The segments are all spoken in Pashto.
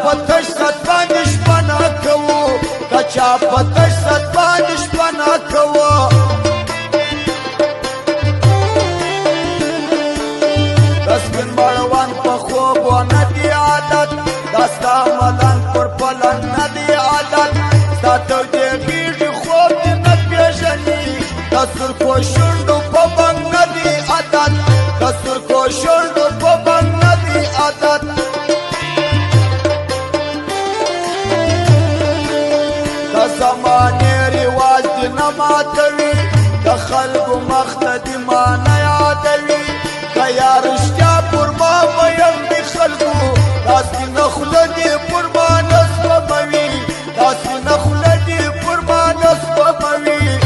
پتش ستبانش پنا کوو کچا پتش ستبانش پنا کوو دسکن مړوان په خوبو ندی عادت دستا ملان پر پلن ندی عادت ستا تودېږي خوب دې نه پېژني د سرکو شونډو په بنګ ندی عادت د سرکو شونډو په بنګ ندی عادت زمانه رواج دی نماتوی د خلقو مخته دی مانا یادوی که یا رشتیا پر ما میم دی خلقو داستی نخله دی پر ما نسبموی داستی نخله دی پر ما نسبموی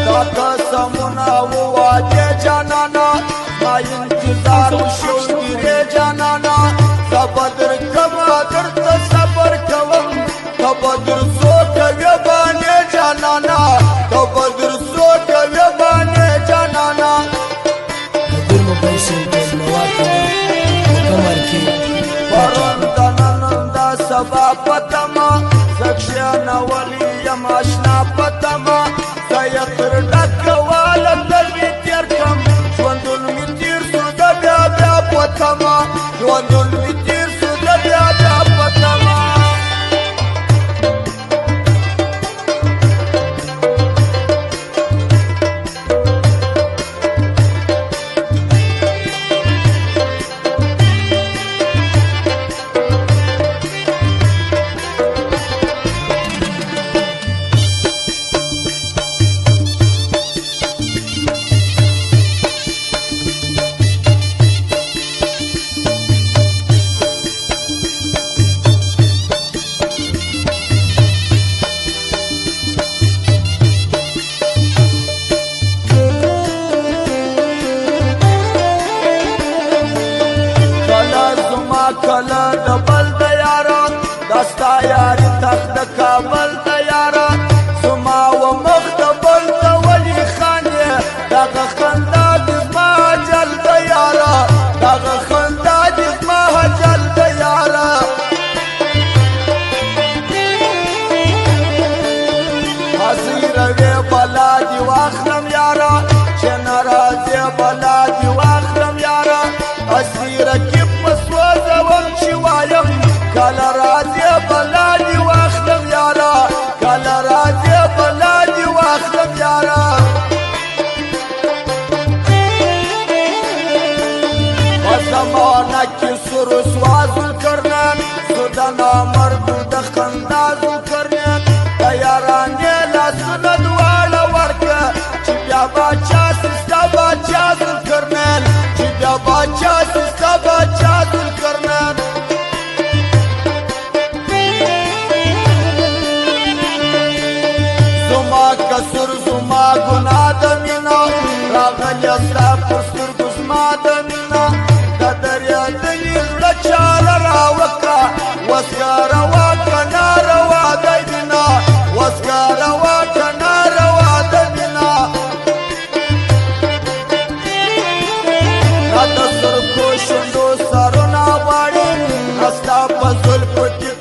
ستا قسمونه وواده جانانا ما انتظار وشو ګیرې جانانا بدر کما درته صبر کوم ته بدر زو کوي باندې جانانا ته بدر زو کوي باندې جانانا بدر موبایل سنټر نواته کمر کې پرون دنن دا سبا پتما سکشن ولی یم آشنا پتما زیتر ډکواله دې تیر کم ژوندون می تیر سو د بیا بیا پتما ژوندون می کله د بل د یارا دستا یاري تخت د کابل د یارا زما و مخ د بل د ولی خانې دغه خندا د زما جل د یارا دغه خندا د زما جل د یارا حاضر وې بلا دی واخلم یارا چې ناراضه بلا دی واخلم یارا اسیر کې کله راځي بلا دی واخلم یارا کله راځي بلا دی واخلم یارا په زمانه کې سر سوازل کرنن سودانا مرد د خندازل کرنن د یارانې لاسونه دواړه ورکه چې بیا باچا سستا باچا زل کرنن چې بیا باچا سستا باچا زل کرنن کسر زما گنا دمینا راغلی استا پستر گزما دمینا دا دریا دلی رچال راوکا وسکاروا کناروا دینا وسکاروا کناروا دینا راتا سر کو شندو سارونا باڑی استا پزل پتی